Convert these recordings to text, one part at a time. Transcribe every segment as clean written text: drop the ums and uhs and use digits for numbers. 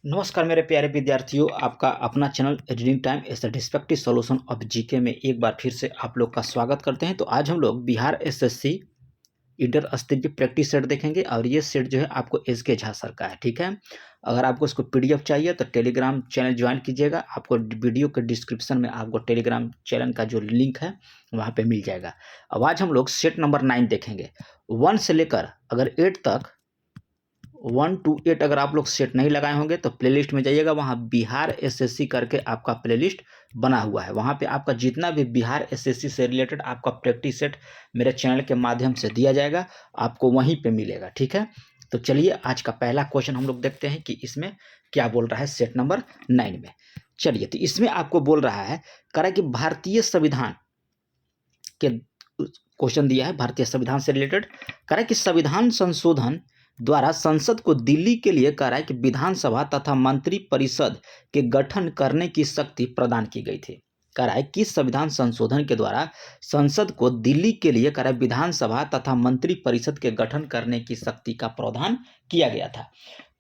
नमस्कार मेरे प्यारे विद्यार्थियों, आपका अपना channel reading time A satisfactory solution of GK में एक बार फिर से आप लोग का स्वागत करते हैं। तो आज हम लोग बिहार एसएससी इंटर स्तरीय प्रैक्टिस सेट देखेंगे और ये सेट जो है आपको एसके झा सर का है। ठीक है, अगर आपको इसको पीडीएफ चाहिए तो टेलीग्राम चैनल ज्वाइन कीजिएगा। आपको वीडियो के डिस्क्रिप्शन में आपको टेलीग्राम चैनल का जो लिंक है वहाँ पे मिल जाएगा। अब आज हम लोग सेट नंबर 9 देखेंगे। 1 से लेकर अगर 8 तक 1 to 8 अगर आप लोग सेट नहीं लगाए होंगे तो प्लेलिस्ट में जाइएगा, वहाँ बिहार एसएससी करके आपका प्लेलिस्ट बना हुआ है। वहाँ पे आपका जितना भी बिहार एसएससी से रिलेटेड आपका प्रैक्टिस सेट मेरे चैनल के माध्यम से दिया जाएगा, आपको वहीं पे मिलेगा। ठीक है, तो चलिए आज का पहला क्वेश्चन हम लोग देखते हैं कि इसमें क्या बोल रहा है सेट नंबर 9 में। चलिए, तो इसमें आपको बोल रहा है कह रहा है कि भारतीय संविधान के क्वेश्चन दिया है, भारतीय संविधान से रिलेटेड कह रहा है कि संविधान संशोधन द्वारा संसद को दिल्ली के लिए कह रहा है कि विधानसभा तथा मंत्री परिषद के गठन करने की शक्ति प्रदान की गई थी। कह रहा है कि संविधान संशोधन के द्वारा संसद को दिल्ली के लिए कह रहा है विधानसभा तथा मंत्री परिषद के गठन करने की शक्ति का प्रावधान किया गया था।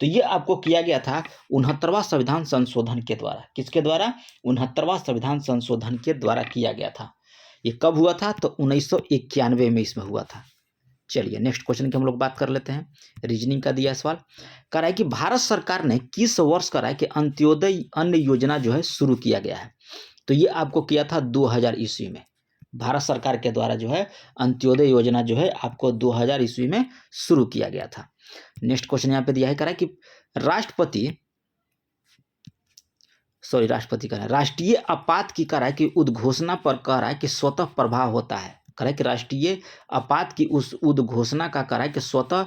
तो ये आपको किया गया था 69वां संविधान संशोधन के द्वारा। किसके द्वारा? 69वां संविधान संशोधन के द्वारा किया गया था। ये कब हुआ था? तो 1991 में इसमें हुआ था। चलिए नेक्स्ट क्वेश्चन की हम लोग बात कर लेते हैं। रीजनिंग का दिया सवाल, कह रहा है कि भारत सरकार ने किस वर्ष कह रहा है कि अंत्योदय अन्न योजना जो है शुरू किया गया है। तो ये आपको किया था 2000 ईस्वी में। भारत सरकार के द्वारा जो है अंत्योदय योजना जो है आपको 2000 ईस्वी में शुरू किया गया था। नेक्स्ट क्वेश्चन यहाँ पे दिया है, कह रहा है कि राष्ट्रपति कह रहा है राष्ट्रीय आपात की कह रहा है कि उद्घोषणा पर कह रहा है कि स्वतः प्रभाव होता है। कह रहा है कि राष्ट्रीय आपात की उस उद्घोषणा का कह रहा है कि स्वतः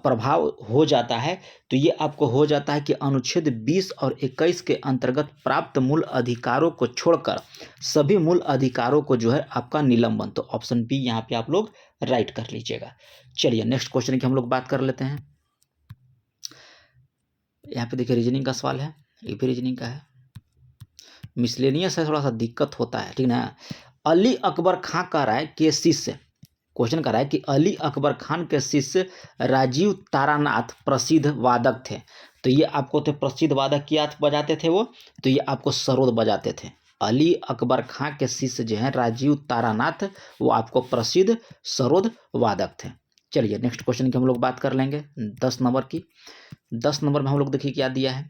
प्रभाव हो जाता है। तो ये आपको हो जाता है कि अनुच्छेद 20 और 21 के अंतर्गत प्राप्त मूल अधिकारों को छोड़कर सभी मूल अधिकारों को जो है आपका निलंबन। तो ऑप्शन बी यहाँ पे आप लोग राइट कर लीजिएगा। चलिए नेक्स्ट क्वेश्चन की हम लोग बात कर लेते हैं। यहाँ पे देखिए रीजनिंग का सवाल है, ये भी रीजनिंग का है, मिसलेनियस है, थोड़ा सा दिक्कत होता है। ठीक ना। अली अकबर खान कह रहा है कि शिष्य, क्वेश्चन कर रहा है कि अली अकबर खान के शिष्य राजीव तारानाथ प्रसिद्ध वादक थे। तो ये आपको तो प्रसिद्ध वादक क्या बजाते थे वो? तो ये आपको सरोद बजाते थे। अली अकबर खान के शिष्य जो हैं राजीव तारानाथ, वो आपको प्रसिद्ध सरोद वादक थे। चलिए नेक्स्ट क्वेश्चन की हम लोग बात कर लेंगे 10 नंबर की। 10 नंबर में हम लोग देखिए क्या दिया है।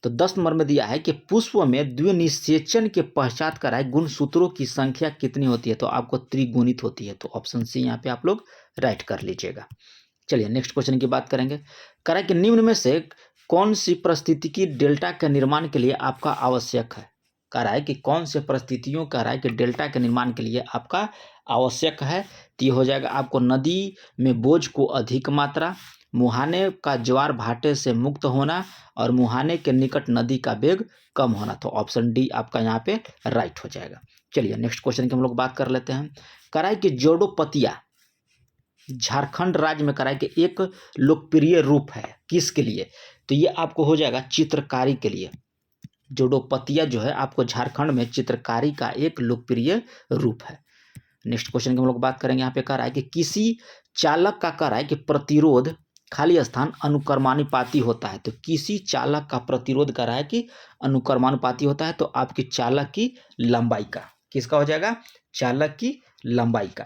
तो 10 नंबर में दिया है कि पुष्प में द्विनिषेचन के पश्चात कह रहा है गुणसूत्रों की संख्या कितनी होती है। तो आपको त्रिगुणित होती है। तो ऑप्शन सी यहाँ पे आप लोग राइट कर लीजिएगा। चलिए नेक्स्ट क्वेश्चन की बात करेंगे। कह रहा है कि निम्न में से कौन सी परिस्थितिकी डेल्टा के निर्माण के लिए आपका आवश्यक है। कह रहा है कि कौन से परिस्थितियों कह रहा है कि डेल्टा के निर्माण के लिए आपका आवश्यक है। तो ये हो जाएगा आपको नदी में बोझ को अधिक मात्रा, मुहाने का ज्वार भाटे से मुक्त होना और मुहाने के निकट नदी का वेग कम होना। तो ऑप्शन डी आपका यहाँ पे राइट हो जाएगा। चलिए नेक्स्ट क्वेश्चन की हम लोग बात कर लेते हैं। कह रहा है कि जोडोपतिया झारखंड राज्य में कह रहा है कि एक लोकप्रिय रूप है, किसके लिए? तो ये आपको हो जाएगा चित्रकारी के लिए। जोडोपतिया जो है आपको झारखंड में चित्रकारी का एक लोकप्रिय रूप है। नेक्स्ट क्वेश्चन की हम लोग बात करेंगे। यहाँ पे कह रहा है कि किसी चालक का कह रहा है कि प्रतिरोध खाली स्थान अनुक्रमानुपाती होता है। तो किसी चालक का प्रतिरोध कर रहा है कि अनुक्रमानुपाती होता है। तो आपकी चालक की लंबाई का, किसका हो जाएगा? चालक की लंबाई का।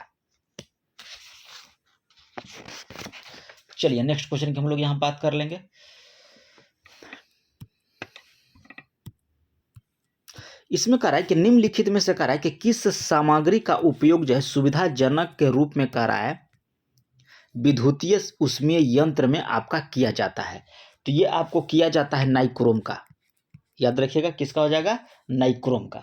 चलिए नेक्स्ट क्वेश्चन की हम लोग यहां बात कर लेंगे। इसमें कह रहा है कि निम्नलिखित में से कह रहा है कि किस सामग्री का उपयोग जो है सुविधाजनक के रूप में कह रहा है विद्युतीय ऊष्मीय यंत्र में आपका किया जाता है। तो ये आपको किया जाता है नाइक्रोम का। याद रखिएगा किसका हो जाएगा? नाइक्रोम का।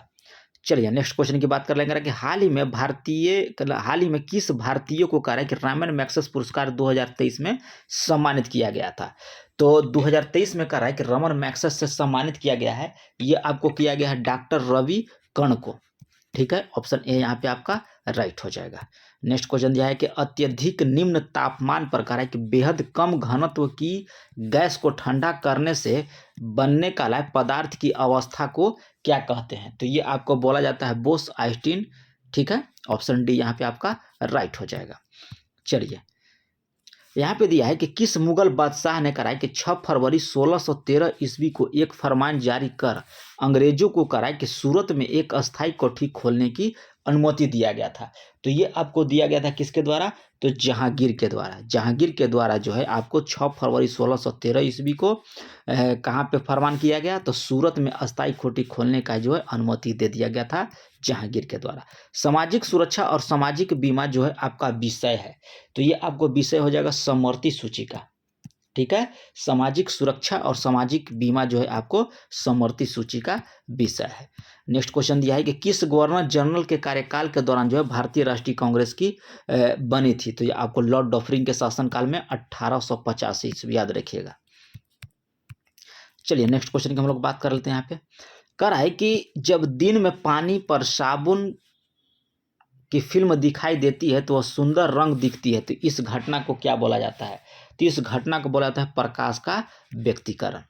चलिए नेक्स्ट क्वेश्चन की बात कर लेंगे कि हाल ही में किस भारतीय को कह रहा है कि रामन मैग्सेसे पुरस्कार 2023 में सम्मानित किया गया था। तो 2023 में कह रहा है कि रमन मैग्सेसे से सम्मानित किया गया है। ये आपको किया गया है डॉक्टर रवि कर्ण को। ठीक है, ऑप्शन ए यहाँ पे आपका राइट हो जाएगा। नेक्स्ट क्वेश्चन दिया है कि अत्यधिक निम्न तापमान पर कह रहा है कि बेहद कम घनत्व की गैस को ठंडा करने से बनने का पदार्थ की अवस्था को क्या कहते हैं। तो ये आपको बोला जाता है बोस-आइंस्टीन। ठीक है, ऑप्शन डी यहाँ पे आपका राइट हो जाएगा। चलिए यहाँ पे दिया है कि किस मुगल बादशाह ने करा है कि 6 फरवरी 1613 ईस्वी को एक फरमान जारी कर अंग्रेजों को करा है कि सूरत में एक अस्थायी कोठी खोलने की अनुमति दिया गया था। तो ये आपको दिया गया था किसके द्वारा? तो जहांगीर के द्वारा। जहांगीर के द्वारा जो है आपको 6 फरवरी 1613 ईस्वी को कहाँ पे फरमान किया गया? तो सूरत में अस्थायी कोठी खोलने का जो है अनुमति दे दिया गया था जहांगीर के द्वारा। सामाजिक सुरक्षा और सामाजिक बीमा जो है आपका विषय है, तो ये आपको विषय हो जाएगा समवर्ती सूची का। ठीक है, सामाजिक सुरक्षा और सामाजिक बीमा जो है आपको समवर्ती सूची का विषय है। नेक्स्ट क्वेश्चन दिया है कि किस गवर्नर जनरल के कार्यकाल के दौरान जो है भारतीय राष्ट्रीय कांग्रेस की बनी थी? तो ये आपको लॉर्ड डफरिन के शासनकाल में 1885 ईस्वी, याद रखिएगा। चलिए नेक्स्ट क्वेश्चन की हम लोग बात कर लेते हैं। यहाँ पे कह रहा है कि जब दिन में पानी पर साबुन की फिल्म दिखाई देती है तो वह सुंदर रंग दिखती है, तो इस घटना को क्या बोला जाता है? तो इस घटना को बोला जाता है प्रकाश का व्यक्तीकरण।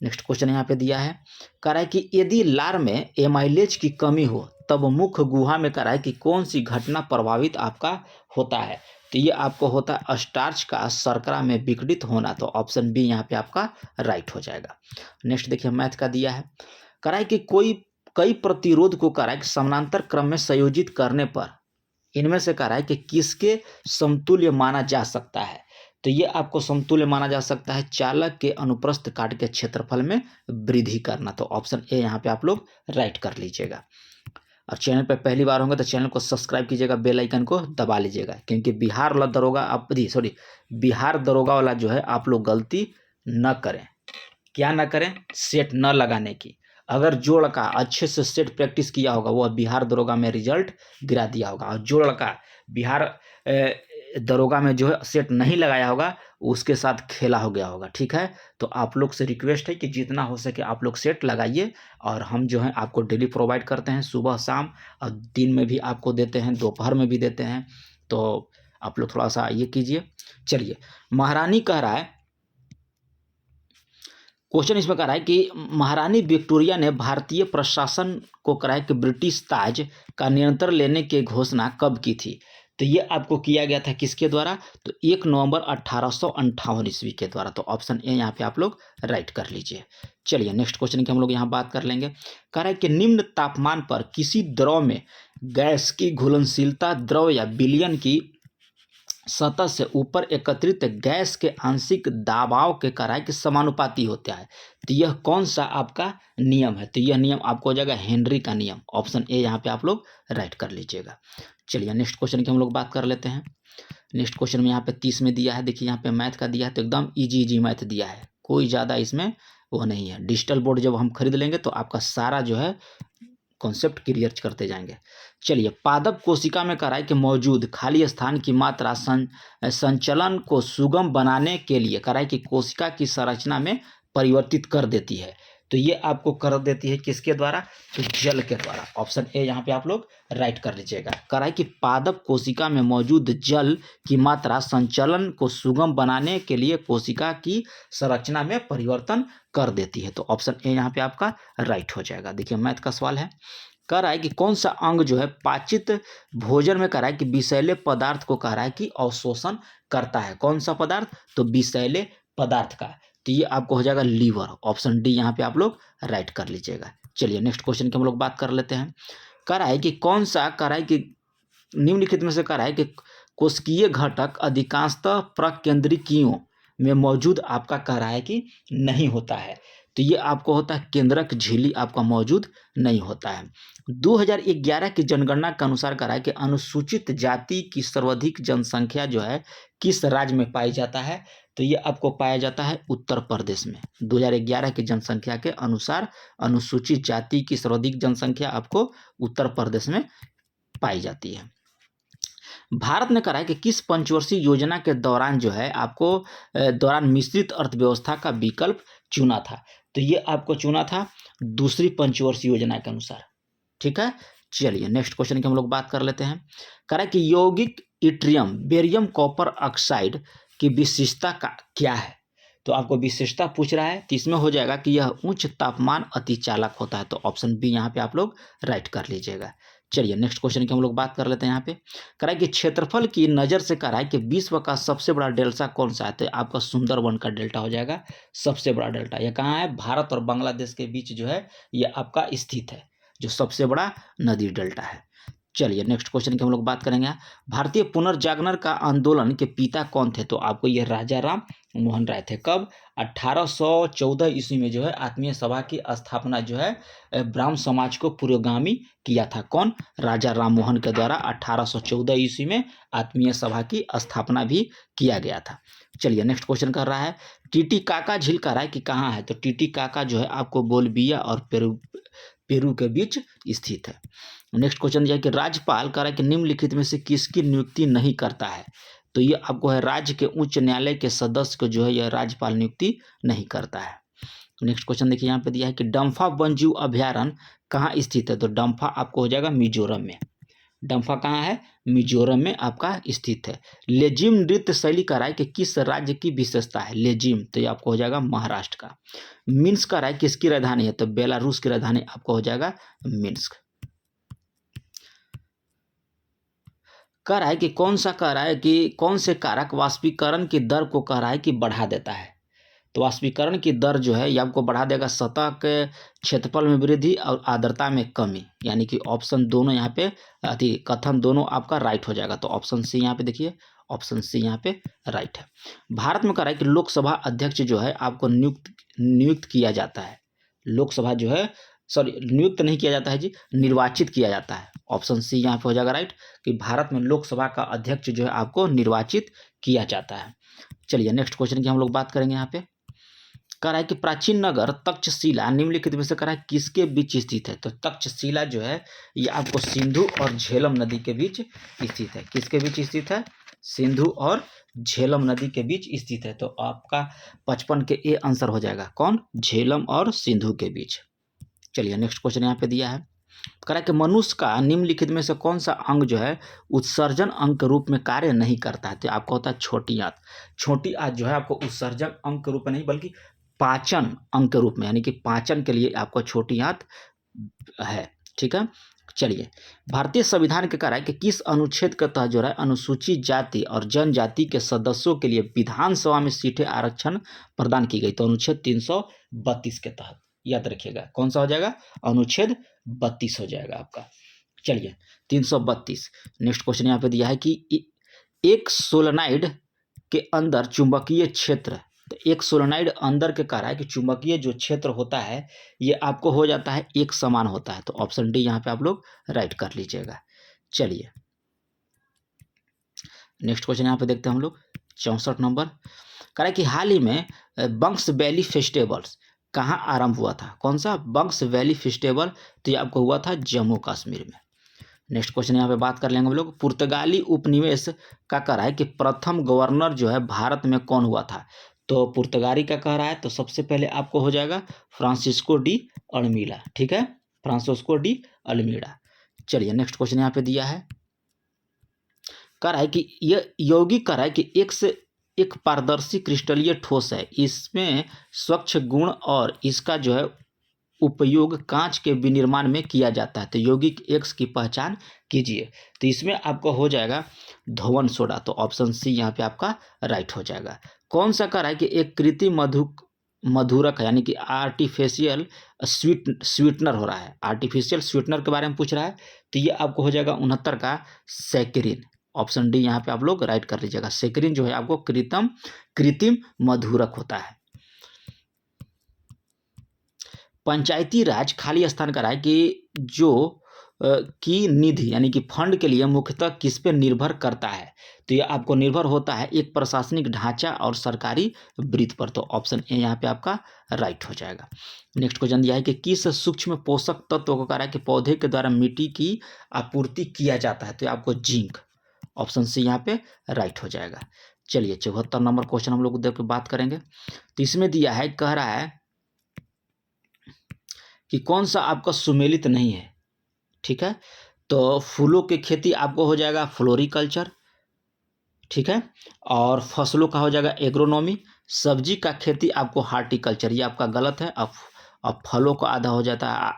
नेक्स्ट क्वेश्चन यहाँ पे दिया है, कह रहा है कि यदि लार में एमाइलेज की कमी हो तब मुख्य गुहा में कह रहा है कि कौन सी घटना प्रभावित आपका होता है? तो ये आपको होता है स्टार्च का शर्करा में विघटित होना। तो ऑप्शन बी यहाँ पे आपका राइट हो जाएगा। नेक्स्ट देखिए मैथ का दिया है, कह रहा है कि कई प्रतिरोध को कह रहा है कि समानांतर क्रम में संयोजित करने पर इनमें से कह रहा है कि किसके समतुल्य माना जा सकता है? तो ये आपको समतुल्य माना जा सकता है चालक के अनुप्रस्थ काट के क्षेत्रफल में वृद्धि करना। तो ऑप्शन ए यहाँ पे आप लोग राइट कर लीजिएगा। और चैनल पर पहली बार होंगे तो चैनल को सब्सक्राइब कीजिएगा, बेल आइकन को दबा लीजिएगा, क्योंकि बिहार वाला दरोगा बिहार दरोगा वाला जो है आप लोग गलती न करें। क्या न करें? सेट न लगाने की। अगर जो लड़का अच्छे से सेट प्रैक्टिस किया होगा वह बिहार दरोगा में रिजल्ट गिरा दिया होगा, और जो लड़का बिहार दरोगा में जो है सेट नहीं लगाया होगा उसके साथ खेला हो गया होगा। ठीक है, तो आप लोग से रिक्वेस्ट है कि जितना हो सके आप लोग सेट लगाइए, और हम जो है आपको डेली प्रोवाइड करते हैं, सुबह शाम, और दिन में भी आपको देते हैं, दोपहर में भी देते हैं। तो आप लोग थोड़ा सा ये कीजिए। चलिए, महारानी कह रहा है, क्वेश्चन इसमें कह रहा है कि महारानी विक्टोरिया ने भारतीय प्रशासन को कहा है कि ब्रिटिश ताज का नियंत्रण लेने की घोषणा कब की थी? तो ये आपको किया गया था किसके द्वारा? तो 1 नवंबर 1858 ईस्वी के द्वारा। तो ऑप्शन ए यहाँ पे आप लोग राइट कर लीजिए। चलिए नेक्स्ट क्वेश्चन की हम लोग यहाँ बात कर लेंगे। कह रहा है कि निम्न तापमान पर किसी द्रव में गैस की घुलनशीलता द्रव या विलयन की सतह से ऊपर एकत्रित गैस के आंशिक दबाव के कराए के समानुपाती होता है। तो यह कौन सा आपका नियम है? तो यह नियम आपको हो जाएगा हेनरी का नियम। ऑप्शन ए यहाँ पे आप लोग राइट कर लीजिएगा। चलिए नेक्स्ट क्वेश्चन की हम लोग बात कर लेते हैं। नेक्स्ट क्वेश्चन में यहाँ पे 30 में दिया है, देखिए यहाँ पे मैथ का दिया है, तो एकदम इजी मैथ दिया है, कोई ज़्यादा इसमें वो नहीं है। डिजिटल बोर्ड जब हम खरीद लेंगे तो आपका सारा जो है कॉन्सेप्ट क्लियर करते जाएंगे। चलिए, पादप कोशिका में कह रहा है कि मौजूद खाली स्थान की मात्रा संचलन को सुगम बनाने के लिए कह रहा है कि कोशिका की संरचना में परिवर्तित कर देती है। तो ये आपको कर देती है किसके द्वारा? तो जल के द्वारा। ऑप्शन ए यहाँ पे आप लोग राइट कर लीजिएगा। कह रहा है कि पादप कोशिका में मौजूद जल की मात्रा संचलन को सुगम बनाने के लिए कोशिका की संरचना में परिवर्तन कर देती है। तो ऑप्शन ए यहाँ पे आपका राइट हो जाएगा। देखिए मैथ का सवाल है, कह रहा है कि कौन सा अंग जो है पाचित भोजन में कह रहा है कि विषैले पदार्थ को कह रहा है कि अवशोषण करता है। कौन सा पदार्थ? तो विषैले पदार्थ का। तो ये आपको हो जाएगा लीवर। ऑप्शन डी यहाँ पे आप लोग राइट कर लीजिएगा। चलिए नेक्स्ट क्वेश्चन की हम लोग बात कर लेते हैं। कह रहा है कि कौन सा कह रहा है कि निम्नलिखित में से कह रहा है कि कोशिकीय घटक अधिकांशतः प्रकेंद्रिकियों में मौजूद आपका कह रहा है कि नहीं होता है। तो ये आपको होता है केंद्रक झिल्ली आपका मौजूद नहीं होता है। 2011 की जनगणना के अनुसार कह रहा है कि अनुसूचित जाति की सर्वाधिक जनसंख्या जो है किस राज्य में पाई जाता है? तो ये आपको पाया जाता है उत्तर प्रदेश में। 2011 की जनसंख्या के अनुसार अनुसूचित जाति की सर्वाधिक जनसंख्या आपको उत्तर प्रदेश में पाई जाती है। भारत ने कहा है कि किस पंचवर्षीय योजना के दौरान जो है आपको दौरान मिश्रित अर्थव्यवस्था का विकल्प चुना था? तो ये आपको चुना था दूसरी पंचवर्षीय योजना के अनुसार। ठीक है, चलिए नेक्स्ट क्वेश्चन की हम लोग बात कर लेते हैं। कह रहा है कि यौगिक इट्रियम बेरियम कॉपर ऑक्साइड की विशेषता का क्या है? तो आपको विशेषता पूछ रहा है, तो इसमें हो जाएगा कि यह उच्च तापमान अतिचालक होता है। तो ऑप्शन बी यहाँ पे आप लोग राइट कर लीजिएगा। चलिए नेक्स्ट क्वेश्चन की हम लोग बात कर लेते हैं। यहाँ पे कह रहा है कि क्षेत्रफल की नज़र से कह रहा है कि विश्व का सबसे बड़ा डेल्टा कौन सा है, तो आपका सुंदरवन का डेल्टा हो जाएगा सबसे बड़ा डेल्टा। यह कहाँ है, भारत और बांग्लादेश के बीच जो है ये आपका स्थित है, जो सबसे बड़ा नदी डेल्टा है। चलिए नेक्स्ट क्वेश्चन की हम लोग बात करेंगे। भारतीय पुनर्जागरण का आंदोलन के पिता कौन थे, तो आपको ये राजा राम मोहन राय थे। कब, 1814 ईस्वी में जो है आत्मीय सभा की स्थापना जो है ब्राह्मण समाज को पुरोगामी किया था। कौन, राजा राम मोहन के द्वारा 1814 ईस्वी में आत्मीय सभा की स्थापना भी किया गया था। चलिए नेक्स्ट क्वेश्चन कर रहा है, टीटीकाका झील का राय कि कहाँ है, तो टीटीकाका जो है आपको बोलबिया और पेरू के बीच स्थित है। नेक्स्ट क्वेश्चन यह कि राज्यपाल कह रहा है कि निम्नलिखित में से किसकी नियुक्ति नहीं करता है, तो ये आपको है राज्य के उच्च न्यायालय के सदस्य को जो है यह राज्यपाल नियुक्ति नहीं करता है। नेक्स्ट क्वेश्चन देखिए यहाँ पे दिया है कि डम्फा वन्यजीव अभयारण्य कहाँ स्थित है, तो डम्फा आपको हो जाएगा मिजोरम में। डम्फा कहाँ है, मिजोरम में आपका स्थित है। लेजिम नृत्य शैली का राय कि किस राज्य की विशेषता है, लेजिम तो ये आपको हो जाएगा महाराष्ट्र का। मिन्स्क का राय किसकी राजधानी है, तो बेलारूस की राजधानी आपको हो जाएगा मिन्स्क। कह रहा है कि कौन सा कह रहा है कि कौन से कारक वाष्पीकरण की दर को कह रहा है कि बढ़ा देता है, तो वाष्पीकरण की दर जो है ये आपको बढ़ा देगा सतह के क्षेत्रफल में वृद्धि और आर्द्रता में कमी, यानी कि ऑप्शन दोनों यहाँ पे कथन दोनों आपका राइट हो जाएगा। तो ऑप्शन सी यहाँ पे देखिए, ऑप्शन सी यहाँ पे राइट है। भारत में कह रहा है कि लोकसभा अध्यक्ष जो है आपको नियुक्त किया जाता है। लोकसभा जो है सॉरी नियुक्त नहीं किया जाता है जी, निर्वाचित किया जाता है। ऑप्शन सी यहाँ पे हो जाएगा राइट, कि भारत में लोकसभा का अध्यक्ष जो है आपको निर्वाचित किया जाता है। चलिए नेक्स्ट क्वेश्चन की हम लोग बात करेंगे। यहाँ पे कह रहा है कि प्राचीन नगर तक्षशिला निम्नलिखित में से कह रहा है किसके बीच स्थित है, तो तक्षशिला जो है ये आपको सिंधु और झेलम नदी के बीच स्थित है। किसके बीच स्थित है, सिंधु और झेलम नदी के बीच स्थित है। तो आपका 55 के ए आंसर हो जाएगा, कौन, झेलम और सिंधु के बीच। चलिए नेक्स्ट क्वेश्चन यहाँ पे दिया है, कह रहा है कि मनुष्य का निम्नलिखित में से कौन सा अंग जो है उत्सर्जन अंग के रूप में कार्य नहीं करता है, तो आपका होता है छोटी आंत। छोटी आंत जो है आपको उत्सर्जन अंग के रूप में नहीं बल्कि पाचन अंग के रूप में, यानी कि पाचन के लिए आपको छोटी आंत है। ठीक है, चलिए भारतीय संविधान के कह रहा है कि किस अनुच्छेद के तहत जो है अनुसूचित जाति और जनजाति के सदस्यों के लिए विधानसभा में सीटें आरक्षण प्रदान की गई, तो अनुच्छेद 332 के तहत। याद रखिएगा कौन सा हो जाएगा, अनुच्छेद 32 हो जाएगा आपका। चलिए 332। नेक्स्ट क्वेश्चन यहाँ पे दिया है कि एक सोलेनाइड के अंदर चुंबकीय क्षेत्र, तो एक सोलेनाइड अंदर के कह रहा है कि चुंबकीय जो क्षेत्र होता है ये आपको हो जाता है एक समान होता है, तो ऑप्शन डी यहाँ पे आप लोग राइट कर लीजिएगा। चलिए नेक्स्ट क्वेश्चन यहाँ पे देखते हैं हम लोग 64 नंबर। कह रहा है कि हाल ही में बंक्स वैली फेस्टिवल्स कहाँ आरंभ हुआ था, कौन सा, बंक्स वैली फेस्टिवल, तो ये आपको हुआ था जम्मू कश्मीर में। नेक्स्ट क्वेश्चन यहाँ पे बात कर लेंगे हम लोग, पुर्तगाली उपनिवेश का कह रहा है कि प्रथम गवर्नर जो है भारत में कौन हुआ था, तो पुर्तगाली का कह रहा है तो सबसे पहले आपको हो जाएगा फ्रांसिस्को डी अल्मीड़ा। ठीक है, फ्रांसिस्को डी अल्मीड़ा। चलिए नेक्स्ट क्वेश्चन यहाँ पे दिया है, कह रहा है कि यह यौगिक कह रहा है कि एक से एक पारदर्शी क्रिस्टलीय ठोस है, इसमें स्वच्छ गुण और इसका जो है उपयोग कांच के विनिर्माण में किया जाता है, तो यौगिक एक्स की पहचान कीजिए, तो इसमें आपको हो जाएगा धोवन सोडा, तो ऑप्शन सी यहाँ पे आपका राइट हो जाएगा। कौन सा कह रहा है कि एक कृत्रिम मधुरक है, यानी कि आर्टिफिशियल स्वीटनर हो रहा है, आर्टिफिशियल स्वीटनर के बारे में पूछ रहा है, तो ये आपको हो जाएगा 69 का सैकरीन। ऑप्शन डी यहाँ पे आप लोग राइट कर लीजिएगा, सैकरीन जो है आपको कृत्रिम मधुरक होता है। पंचायती राज खाली स्थान का है कि जो की निधि यानी कि फंड के लिए मुख्यतः किस पे निर्भर करता है, तो ये आपको निर्भर होता है एक प्रशासनिक ढांचा और सरकारी वृत्त पर, तो ऑप्शन ए यहाँ पे आपका राइट हो जाएगा। नेक्स्ट क्वेश्चन दिया है कि किस सूक्ष्म पोषक तत्व को कह रहा है कि पौधे के द्वारा मिट्टी की आपूर्ति किया जाता है, तो आपको जिंक, ऑप्शन सी यहाँ पे राइट हो जाएगा। चलिए 74 नंबर क्वेश्चन हम लोग देख के बात करेंगे, तो इसमें दिया है, कह रहा है कि कौन सा आपका सुमेलित नहीं है। ठीक है, तो फूलों की खेती आपको हो जाएगा फ्लोरिकल्चर, ठीक है, और फसलों का हो जाएगा एग्रोनॉमी, सब्जी का खेती आपको हार्टिकल्चर, ये आपका गलत है। अब फलों का आधा हो जाता है,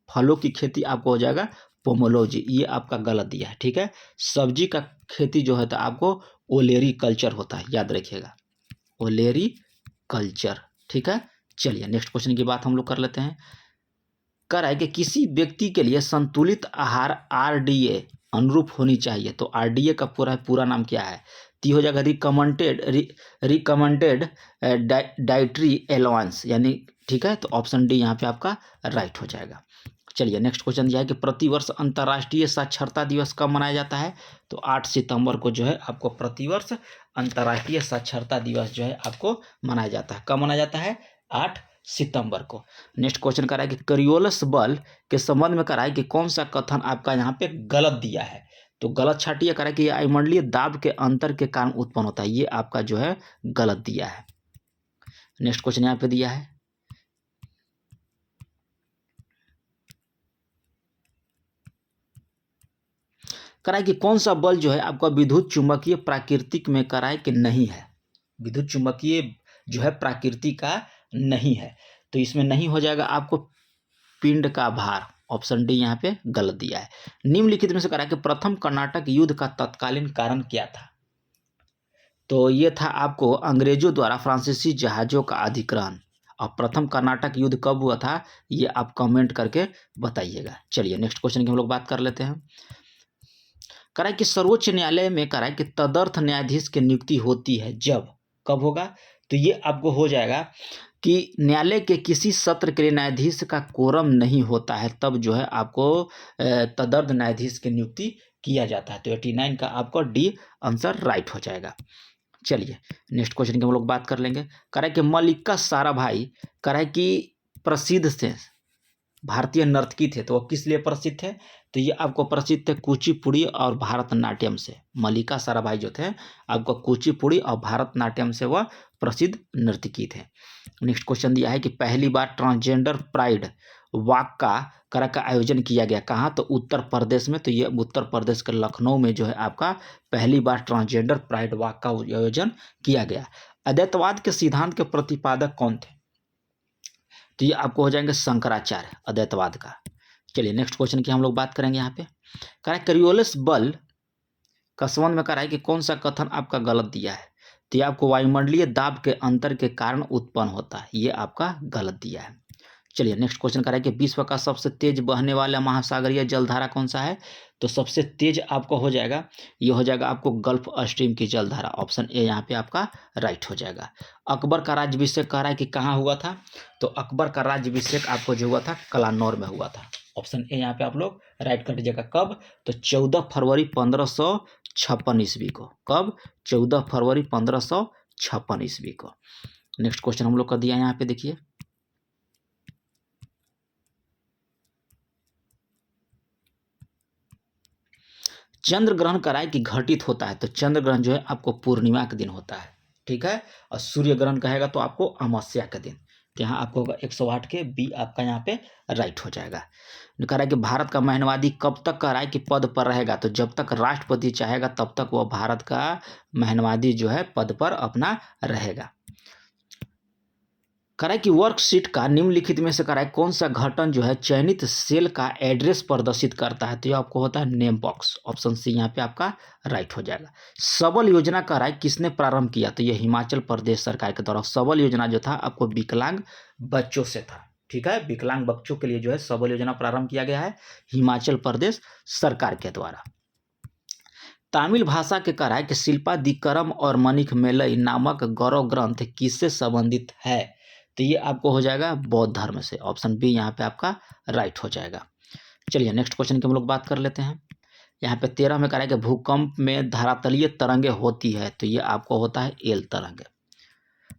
फलों की खेती आपको हो जाएगा पोमोलॉजी, ये आपका गलत दिया है। ठीक है, सब्जी का खेती जो है तो आपको ओलेरी कल्चर होता है, याद रखिएगा, ओलेरी कल्चर। ठीक है, चलिए नेक्स्ट क्वेश्चन की बात हम लोग कर लेते हैं। कर है कि किसी व्यक्ति के लिए संतुलित आहार आरडीए अनुरूप होनी चाहिए, तो आरडीए का पूरा नाम क्या है? तो हो जाएगा रिकमेंडेड डाइटरी एलाउंस, यानी ठीक है, तो ऑप्शन डी यहाँ पे आपका राइट हो जाएगा। चलिए नेक्स्ट क्वेश्चन यह है कि प्रतिवर्ष अंतर्राष्ट्रीय साक्षरता दिवस कब मनाया जाता है? तो 8 सितंबर को जो है आपको प्रतिवर्ष अंतर्राष्ट्रीय साक्षरता दिवस जो है आपको मनाया जाता है। कब मनाया जाता है? 8 सितंबर को। नेक्स्ट क्वेश्चन करा है कि करियोलस बल के संबंध में करा है कि कौन सा कथन आपका यहाँ पे गलत दिया है? तो गलत छाटिए, करा कि वायुमंडलीय दाब के अंतर के कारण उत्पन्न होता है, ये आपका जो है गलत दिया है। नेक्स्ट क्वेश्चन यहाँ पे दिया है, कराए कि कौन सा बल जो है आपका विद्युत चुंबकीय प्राकृतिक में कराए कि नहीं है? विद्युत चुंबकीय जो है प्राकृतिक का नहीं है, तो इसमें नहीं हो जाएगा आपको पिंड का भार, ऑप्शन डी यहाँ पे गलत दिया है। निम्नलिखित में से कराए कि प्रथम कर्नाटक युद्ध का तत्कालीन कारण क्या था? तो ये था आपको अंग्रेजों द्वारा फ्रांसीसी जहाजों का अधिग्रहण। और प्रथम कर्नाटक युद्ध कब हुआ था, ये आप कमेंट करके बताइएगा। चलिए नेक्स्ट क्वेश्चन की हम लोग बात कर लेते हैं। कराए कि सर्वोच्च न्यायालय में कराए कि तदर्थ न्यायाधीश की नियुक्ति होती है जब, कब होगा? तो ये आपको हो जाएगा कि न्यायालय के किसी सत्र के लिए न्यायाधीश का कोरम नहीं होता है, तब जो है आपको तदर्थ न्यायाधीश की नियुक्ति किया जाता है। तो 89 का आपका डी आंसर राइट हो जाएगा। चलिए नेक्स्ट क्वेश्चन की हम लोग बात कर लेंगे। कराए कि मल्लिका साराभाई कराए कि प्रसिद्ध थे भारतीय नर्तकी थे, तो वो किस लिए प्रसिद्ध थे? तो ये आपको प्रसिद्ध थे कुचिपुड़ी और भारतनाट्यम से। मल्लिका साराभाई जो थे आपको कुचिपुड़ी और भारतनाट्यम से वह प्रसिद्ध नर्तकी थे। नेक्स्ट क्वेश्चन दिया है कि पहली बार ट्रांसजेंडर प्राइड वॉक का आयोजन किया गया कहाँ? तो उत्तर प्रदेश में। तो ये उत्तर प्रदेश के लखनऊ में जो है आपका पहली बार ट्रांसजेंडर प्राइड वॉक का आयोजन किया गया। अद्वैतवाद के सिद्धांत के प्रतिपादक कौन थे? तो ये आपको हो जाएंगे शंकराचार्य, अद्वैतवाद का। चलिए नेक्स्ट क्वेश्चन की हम लोग बात करेंगे। यहाँ पे कह रहा है करियोलस बल का संबंध में कह रहा है कि कौन सा कथन आपका गलत दिया है? तो ये आपको वायुमंडलीय दाब के अंतर के कारण उत्पन्न होता है, ये आपका गलत दिया है। चलिए नेक्स्ट क्वेश्चन कह रहा है कि विश्व का सबसे तेज बहने वाला महासागरीय जलधारा कौन सा है? तो सबसे तेज आपको हो जाएगा, ये हो जाएगा आपको गल्फ स्ट्रीम की जलधारा, ऑप्शन ए यहाँ पे आपका राइट हो जाएगा। अकबर का राज्याभिषेक कह रहा है कि कहाँ हुआ था? तो अकबर का राज्याभिषेक आपको जो हुआ था कलानौर में हुआ था, ऑप्शन ए यहाँ पे आप लोग राइट कर दीजिएगा। कब? तो 14 फरवरी 1556 ईस्वी को। कब? 14 फरवरी 1556 ईस्वी को। नेक्स्ट क्वेश्चन हम लोग का दिया यहाँ पे देखिए, चंद्र ग्रहण कराए कि घटित होता है? तो चंद्र ग्रहण जो है आपको पूर्णिमा के दिन होता है, ठीक है। और सूर्य ग्रहण कहेगा तो आपको अमावस्या के दिन। तो यहाँ आपको होगा 108 के बी आपका यहाँ पे राइट हो जाएगा। कह रहा है कि भारत का महिमावादी कब तक कह रहा है कि पद पर रहेगा? तो जब तक राष्ट्रपति चाहेगा तब तक वह भारत का महिमावादी जो है पद पर अपना रहेगा। कह रहा है कि वर्कशीट का निम्नलिखित में से कह रहा है कौन सा घटन जो है चयनित सेल का एड्रेस प्रदर्शित करता है? तो ये आपको होता है नेम बॉक्स, ऑप्शन सी यहाँ पे आपका राइट हो जाएगा। सबल योजना कह रहा है किसने प्रारंभ किया? तो ये हिमाचल प्रदेश सरकार के द्वारा। सबल योजना जो था आपको विकलांग बच्चों से था, ठीक है। विकलांग बच्चों के लिए जो है सबल योजना प्रारंभ किया गया है हिमाचल प्रदेश सरकार के द्वारा। तमिल भाषा के कह रहा है कि शिल्पादिकरम और मणिक मेलई नामक गौरव ग्रंथ किससे संबंधित है? तो ये आपको हो जाएगा बौद्ध धर्म से, ऑप्शन बी यहाँ पे आपका राइट हो जाएगा। चलिए नेक्स्ट क्वेश्चन की हम लोग बात कर लेते हैं। यहाँ पे 13 में कह रहा है कि भूकंप में धरातलीय तरंगे होती है, तो ये आपको होता है एल तरंगे।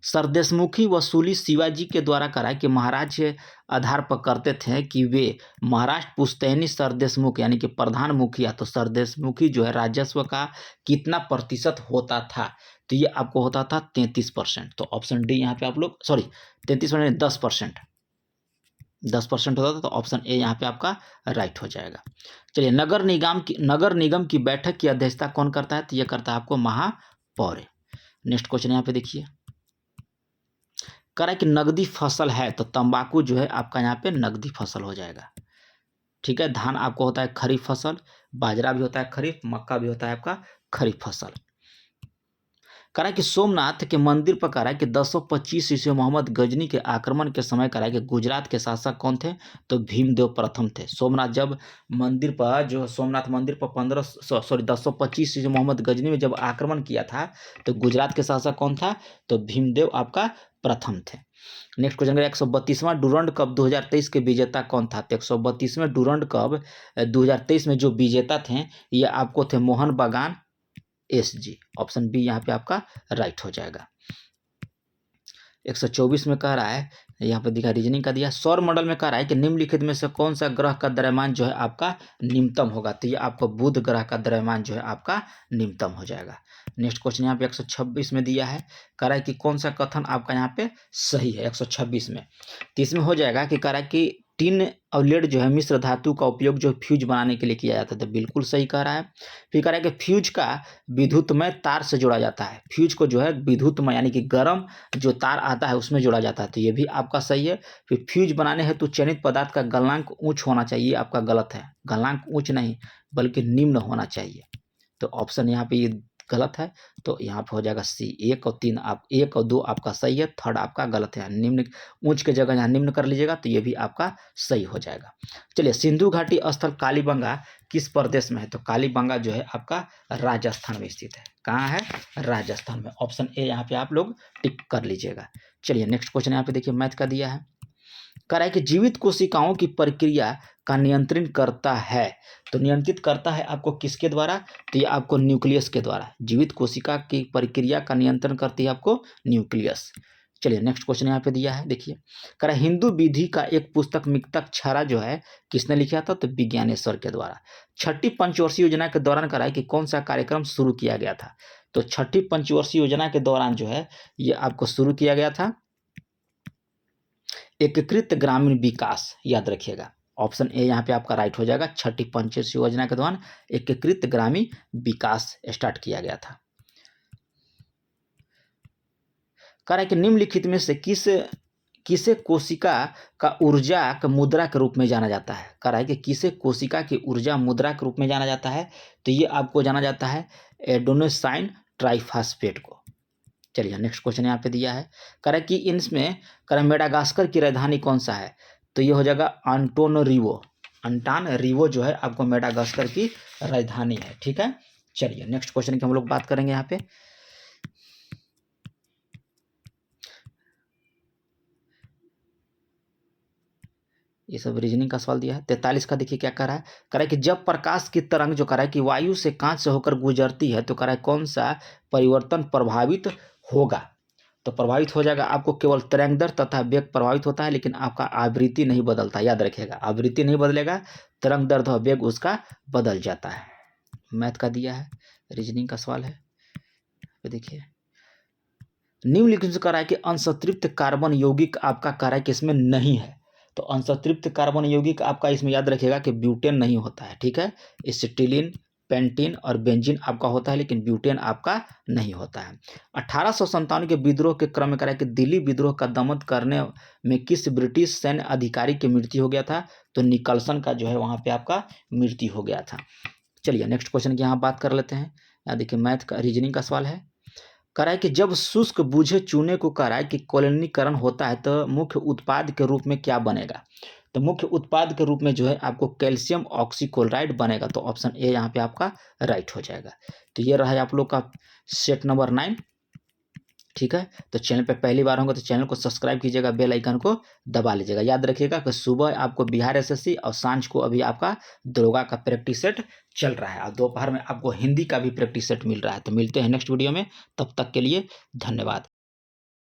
सरदेशमुखी वसूली शिवाजी के द्वारा करा कि महाराज के आधार पर करते थे कि वे महाराष्ट्र पुश्तैनी सरदेशमुख यानी कि प्रधान मुखिया, तो सरदेशमुखी जो है राजस्व का कितना प्रतिशत होता था? तो ये आपको होता था 33%। तो ऑप्शन डी यहाँ पे आप लोग 33% 10%, 10% होता था, तो ऑप्शन ए यहाँ पे आपका राइट हो जाएगा। चलिए नगर निगम की बैठक की अध्यक्षता कौन करता है? तो ये करता है आपको महापौर। नेक्स्ट क्वेश्चन यहाँ पे देखिए, कह रहा है कि नगदी फसल है, तो तंबाकू जो है आपका यहाँ पे नगदी फसल हो जाएगा। ठीक है। धान आपको होता है खरीफ फसल, बाजरा भी होता है खरीफ, मक्का भी होता है आपका खरीफ फसल। कह रहा है कि सोमनाथ के मंदिर पर कह रहा है कि 1025 ईस्वी मोहम्मद गजनी के आक्रमण के समय कह रहा है कि गुजरात के शासक कौन थे, तो भीमदेव प्रथम थे। सोमनाथ जब मंदिर पर जो सोमनाथ मंदिर पर 1025 ईस्वी मोहम्मद गजनी में जब आक्रमण किया था तो गुजरात के शासक कौन था, तो भीमदेव आपका प्रथम थे। नेक्स्ट क्वेश्चन 132वां डूरंड कप 2023 के विजेता कौन था, तो 132वें डूरंड कप 2023 में जो विजेता थे ये आपको थे मोहन बागान SG। ऑप्शन बी यहाँ पे आपका राइट हो जाएगा। 124 में कह रहा है, यहाँ पे दिखा रीजनिंग का दिया, सौर मंडल में कह रहा है कि निम्नलिखित में से कौन सा ग्रह का द्रव्यमान जो है आपका निम्नतम होगा, तो ये आपको बुध ग्रह का द्रव्यमान जो है आपका निम्नतम हो जाएगा। नेक्स्ट क्वेश्चन यहाँ पे 126 में दिया है, कह रहा है कि कौन सा कथन आपका यहाँ पे सही है 126 में, तो इसमें हो जाएगा कि कह रहा है कि टिन और लेड जो है मिश्र धातु का उपयोग जो फ्यूज बनाने के लिए किया जाता है, तो बिल्कुल सही कह रहा है। फिर कह रहा है कि फ्यूज का विद्युतमय तार से जोड़ा जाता है, फ्यूज को जो है विद्युतमय यानी कि गर्म जो तार आता है उसमें जोड़ा जाता है, तो ये भी आपका सही है। फिर फ्यूज बनाने हेतु चयनित पदार्थ का गलनांक उच्च होना चाहिए, आपका गलत है, गलनांक उच्च नहीं बल्कि निम्न होना चाहिए, तो ऑप्शन यहाँ पे ये गलत है, तो यहाँ पे हो जाएगा सी। 1 और 3 आप 1 और 2 आपका सही है, थर्ड आपका गलत है, निम्न उच्च के जगह यहाँ निम्न कर लीजिएगा तो ये भी आपका सही हो जाएगा। चलिए, सिंधु घाटी स्थल कालीबंगा किस प्रदेश में है, तो कालीबंगा जो है आपका राजस्थान में स्थित है। कहाँ है, राजस्थान में। ऑप्शन ए यहाँ पे आप लोग टिक कर लीजिएगा। चलिए नेक्स्ट क्वेश्चन यहाँ पे देखिए मैथ का दिया है, कह रहा है कि जीवित कोशिकाओं की प्रक्रिया का नियंत्रण करता है, तो नियंत्रित करता है आपको किसके द्वारा, तो ये आपको न्यूक्लियस के द्वारा। जीवित कोशिका की प्रक्रिया का नियंत्रण करती है आपको न्यूक्लियस। चलिए नेक्स्ट क्वेश्चन यहाँ पे दिया है देखिए, कह रहा है हिंदू विधि का एक पुस्तक मिक्तक छारा जो है किसने लिखा था, तो विज्ञानेश्वर के द्वारा। छठी पंचवर्षीय योजना के दौरान कह रहा है कि कौन सा कार्यक्रम शुरू किया गया था, तो छठी पंचवर्षीय योजना के दौरान जो है ये आपको शुरू किया गया था एकीकृत ग्रामीण विकास, याद रखिएगा। ऑप्शन ए यहाँ पे आपका राइट हो जाएगा। छठी पंचवर्षीय योजना के दौरान एकीकृत ग्रामीण विकास स्टार्ट किया गया था। कह रहा है कि निम्नलिखित में से किसे कोशिका का ऊर्जा का मुद्रा के रूप में जाना जाता है, कह रहा है कि किसे कोशिका की ऊर्जा मुद्रा के रूप में जाना जाता है, तो ये आपको जाना जाता है एडेनोसाइन ट्राइफॉस्फेट को। चलिए नेक्स्ट क्वेश्चन यहाँ पे दिया है, कह रहा है कि इनमें कह रहा है मेडागास्कर की राजधानी कौन सा है, तो ये हो जाएगा अंटानरिवो। अंटानरिवो जो है आपको मेडागास्कर की राजधानी है, ठीक है। चलिए नेक्स्ट क्वेश्चन की हम लोग बात करेंगे यहाँ पे, ये सब रीजनिंग का सवाल दिया है। 43 का देखिए क्या कह रहा है, कह रहा है कि जब प्रकाश की तरंग जो कह रहा है कि वायु से कांच से होकर गुजरती है, तो कह रहा है कौन सा परिवर्तन प्रभावित होगा, तो प्रभावित हो जाएगा आपको केवल तरंग दर तथा वेग प्रभावित होता है, लेकिन आपका आवृत्ति नहीं बदलता, याद रखिएगा। आवृत्ति नहीं बदलेगा, तरंग दर और वेग उसका बदल जाता है। मैथ का दिया है, रीजनिंग का सवाल है, देखिए निम्नलिखित से कह रहा है कि अंशतृप्त कार्बन यौगिक आपका कह रहा है कि इसमें नहीं है, तो अंशतृप्त कार्बन यौगिक आपका इसमें याद रखिएगा कि ब्यूटेन नहीं होता है, ठीक है। एसिटिलीन, पेंटीन और बेंजीन आपका होता है, लेकिन ब्यूटेन आपका नहीं होता है। 1897 के विद्रोह के क्रम में कह रहा है कि दिल्ली विद्रोह का दमन करने में किस ब्रिटिश सैन्य अधिकारी की मृत्यु हो गया था, तो निकलसन का जो है वहाँ पे आपका मृत्यु हो गया था। चलिए नेक्स्ट क्वेश्चन की यहाँ बात कर लेते हैं। यहाँ देखिए मैथ का रीजनिंग का सवाल है, कह रहा है कि जब शुष्क बूझे चूने को कह रहा है कि कॉलोनीकरण होता है तो मुख्य उत्पाद के रूप में क्या बनेगा, तो मुख्य उत्पाद के रूप में जो है आपको कैल्शियम ऑक्सीक्लोराइड बनेगा, तो ऑप्शन ए यहाँ पे आपका राइट हो जाएगा। तो ये रहा आप लोग का सेट नंबर 9, ठीक है। तो चैनल पे पहली बार होंगे तो चैनल को सब्सक्राइब कीजिएगा, बेल आइकन को दबा लीजिएगा। याद रखिएगा कि सुबह आपको बिहार एसएससी और सांझ को अभी आपका दरोगा का प्रैक्टिस सेट चल रहा है, और दोपहर में आपको हिंदी का भी प्रैक्टिस सेट मिल रहा है। तो मिलते हैं नेक्स्ट वीडियो में, तब तक के लिए धन्यवाद।